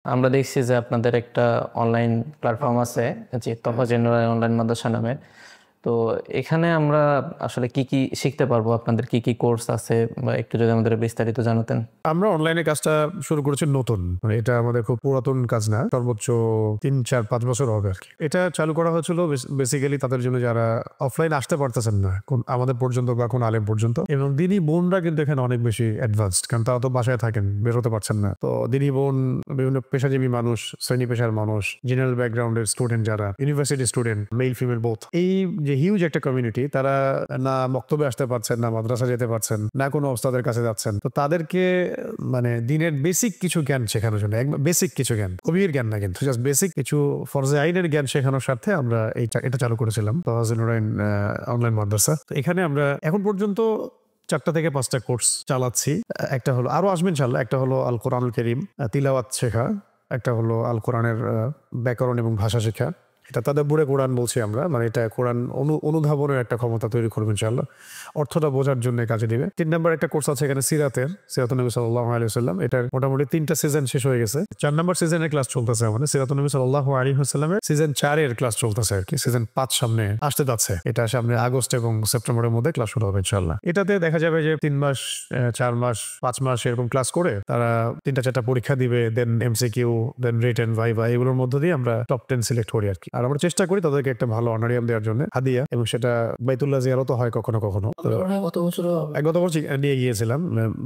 আমরা দেখছি যে আপনাদের একটা অনলাইন প্ল্যাটফর্ম আছে, যে তফা জেনারেল অনলাইন মাদ্রাসা নামে। তো এখানে আমরা আসলে কি কি শিখতে পারবো, আপনাদের কি কি কোর্স আছে, বা একটু যদি আমাদের বিস্তারিত জানাতেন। আমরা অনলাইনে কাজটা শুরু করেছি নতুন, মানে এটা আমাদের খুব পুরাতন কাজ না, সর্বোচ্চ 3-4-5 বছর হবে আর কি। এটা চালু করা হয়েছিল বেসিক্যালি তাদের জন্য যারা অফলাইন আসতে পারতেছেন না আমাদের পর্যন্ত বা কোন আলেম পর্যন্ত, এবং দিনী বোনরা কিন্তু এখানে অনেক বেশি অ্যাডভান্সড, কারণ তারা তো বাসায় থাকেন, বের হতে পারছেন না। তো দিনী বোন, বিভিন্ন পেশাজীবী মানুষ, শ্রেণী পেশার মানুষ, জেনারেল ব্যাকগ্রাউন্ডের স্টুডেন্ট, যারা university student, male female both, এই যে হিউজ একটা কমিউনিটি, তারা না মক্তবে আসতে পারছেন, না মাদ্রাসা যেতে পারছেন, না কোনো ওস্তাদের কাছে যাচ্ছেন। তো তাদেরকে মানে দিনের বেসিক কিছু জ্ঞান শেখানোর জন্য, বেসিক কিছু জ্ঞান, কবির জ্ঞান না কিন্তু, জাস্ট বেসিক কিছু ফরজে আইনের জ্ঞান শেখানোর স্বার্থে আমরা এটা চালু করেছিলাম অনলাইন মাদ্রাসা। তো এখানে আমরা এখন পর্যন্ত 4টা থেকে 5টা কোর্স চালাচ্ছি। একটা হলো, আরো আসবেন ইনশাআল্লাহ, একটা হলো আল কোরআনুল কারীম তিলাওয়াত শেখা, একটা হলো আল কোরআনের ব্যাকরণ এবং ভাষা শেখা। এটা তাদাব্বুরে কোরআন বলছি আমরা, মানে এটা কোরআন অনুধাবনের একটা ক্ষমতা তৈরি করবে ইনশাআল্লাহ, অর্থটা বোঝার জন্য কাজে দিবে। 3 নম্বর একটা কোর্স আছে এখানে সিরাতুন নবী সাল্লাল্লাহু আলাইহি ওয়াসাল্লাম, এটার মোটামুটি 3টা সিজন শেষ হয়ে গেছে। 4 নম্বর সিজনের ক্লাস চলতেছে, আমাদের সিরাতুন নবী সাল্লাল্লাহু আলাইহি ওয়াসাল্লামের সিজন 4 এর ক্লাস চলতেছে আর কি। সিজন 5 সামনে আসতে যাচ্ছে, এটা সামনে আগস্ট এবং সেপ্টেম্বরের মধ্যে ক্লাস শুরু হবে ইনশাআল্লাহ। এটাতে দেখা যাবে যে 3 মাস, 4 মাস, 5 মাস এরকম ক্লাস করে তারা 3টা-4টা পরীক্ষা দিবে, দেন এমসিকিউ, দেন রিটেন, ভাইভা, এগুলোর মধ্য দিয়ে আমরা টপ 10 সিলেক্ট করি আর কি। আর আমরা চেষ্টা করি তাদেরকে একটা ভালো অনারিয়াম দেওয়ার জন্য, হাদিয়া, এবং সেটা বাইতুল্লাহ জিয়ারতও হয় কখনো কখনো। গত বছর নিয়ে গিয়েছিলাম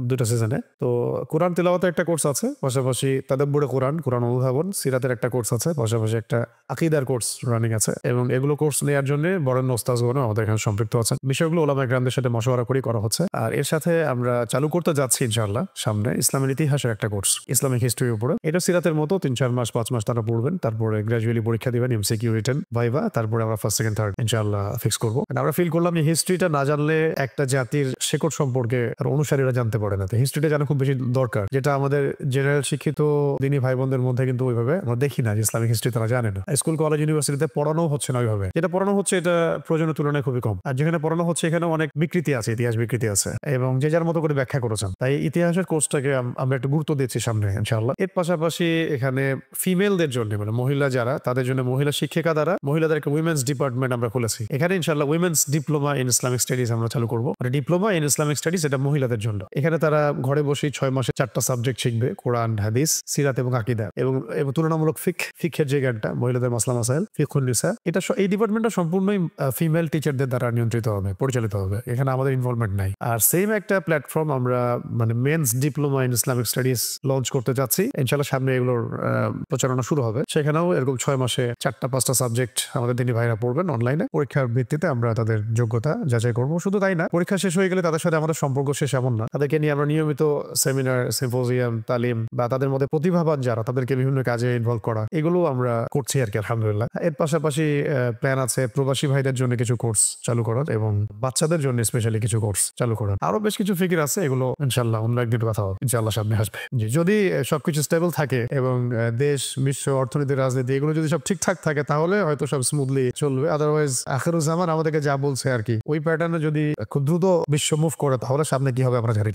2টা সিজনে। তো কোরআন তিলাওয়াতের একটা কোর্স আছে, পাশাপাশি তাদাব্বুরে কোরআন অনুধাবন, সিরাতের একটা কোর্স আছে, পাশাপাশি একটা আকীদার কোর্স রানিং আছে। এবং এগুলো কোর্স নেওয়ার জন্য বরেণ্য ওস্তাদগণ আমাদের এখানে সম্পৃক্ত আছেন। বিষয়গুলো ওলামা ইকরামদের সাথে মশওয়ারা করে করা হচ্ছে। আর এর সাথে আমরা চালু করতে যাচ্ছি ইনশাআল্লাহ সামনে ইসলামের ইতিহাসের একটা কোর্স, ইসলামিক হিস্ট্রির উপরে। এটা সিরাতের মতো 3-4 মাস, 5 মাস তারা পড়বেন, তারপরে গ্র্যাজুয়ালি পরীক্ষা দিবেন, এমসিকিউ, রিটেন, ভাইভা, তারপরে আমরা ফার্স্ট, সেকেন্ড, থার্ড ইনশাআল্লাহ ফিক্স করবো। আমরা ফিল করলাম যে হিস্ট্রিটা না জানলে একটা জাতির শেকড় সম্পর্কে আর অনুসারীরা জানতে পারে না। তো হিস্ট্রিটা জানা খুব বেশি দরকার, যেটা আমাদের জেনারেল শিক্ষিত দিনী ভাই বোনদের মধ্যে কিন্তু ওইভাবে আমরা দেখি না যে ইসলামিক হিস্ট্রি তারা জানে না। স্কুল, কলেজ, ইউনিভার্সিটিতে পড়ানো হচ্ছে না ওইভাবে, যেটা পড়ানো হচ্ছে এটা প্রয়োজনের তুলনায় খুবই কম। আর যেখানে পড়ানো হচ্ছে এখানে অনেক বিকৃতি আছে, ইতিহাস বিকৃতি আছে, এবং যে যার মতো করে ব্যাখ্যা করেছেন। তাই ইতিহাসের কোর্সটাকে আমরা একটু গুরুত্ব দিচ্ছি সামনে ইনশাআল্লাহ। এর পাশাপাশি এখানে ফিমেলদের জন্য, মানে মহিলা যারা, তাদের জন্য মহিলা শিক্ষিকা দ্বারা মহিলাদের একটা উইমেন্স ডিপার্টমেন্ট আমরা খুলেছি এখানে ইনশাআল্লাহ। Women's diploma in Islamic studies আমরা চালু করবো, মানে ডিপ্লোমা ইন ইসলামিক স্টাডিজ, এটা মহিলাদের জন্য। এখানে তারা ঘরে বসে 6 মাসে 4টা সাবজেক্ট শিখবে, কোরআন, হাদিস, সিরাত এবং আকীদা, এবং তুলনামূলক ফিকহের যে জ্ঞানটা, মহিলাদের মাসলা মাসাইল, ফিকহুন নিসা, এটা এই ডিপার্টমেন্টটা সম্পূর্ণই ফিমেল টিচারদের দ্বারা নিয়ন্ত্রিত হবে, পরিচালিত হবে, এখানে আমাদের ইনভলভমেন্ট নাই। আর সেম একটা প্ল্যাটফর্ম আমরা মানে men's diploma in Islamic studies launch করতে যাচ্ছি ইনশাআল্লাহ। সামনে এগুলোর প্রচারণা শুরু হবে, সেখানেও এরকম 6 মাসে 4টা-5টা সাবজেক্ট আমাদের দিনী ভাইরা পড়বেন অনলাইনে। পরীক্ষার ভিত্তিতে আমরা তাদের যোগ্যতা যাচাই করবো। শুধু তাই না, পরীক্ষা শেষ হয়ে গেলে তাদের সাথে আমাদের সম্পর্ক শেষ এমন না, তাদেরকে নিয়ে আমরা নিয়মিত সেমিনার, সিম্পোজিয়াম, তালিম, বা তাদের মধ্যে প্রতিভাবান যারা, তাদেরকে বিভিন্ন কাজে ইনভলভ করা, এগুলো আমরা করছি আর কি আলহামদুলিল্লাহ। এর পাশাপাশি প্ল্যান আছে প্রবাসী ভাইদের জন্য কিছু কোর্স চালু করার, এবং বাচ্চাদের জন্য স্পেশালি কিছু কোর্স চালু করার। আরো বেশ কিছু ফিকির আছে, এগুলো ইনশাআল্লাহ অন্য একদিন কথা হবে ইনশাআল্লাহ, সামনে আসবে। যদি সবকিছু স্টেবল থাকে এবং দেশ, বিশ্ব, অর্থনীতি, রাজনীতি, এগুলো যদি সব ঠিকঠাক থাকে, তাহলে হয়তো সব স্মুথলি চলবে। আদারওয়াইজ আখিরুজ্জামান আমাদেরকে যা বলছে আর কি, ওই প্যাটার্নে যদি খুব দ্রুত বিশ্ব মুভ করে, তাহলে সামনে কি হবে আমরা জানি না।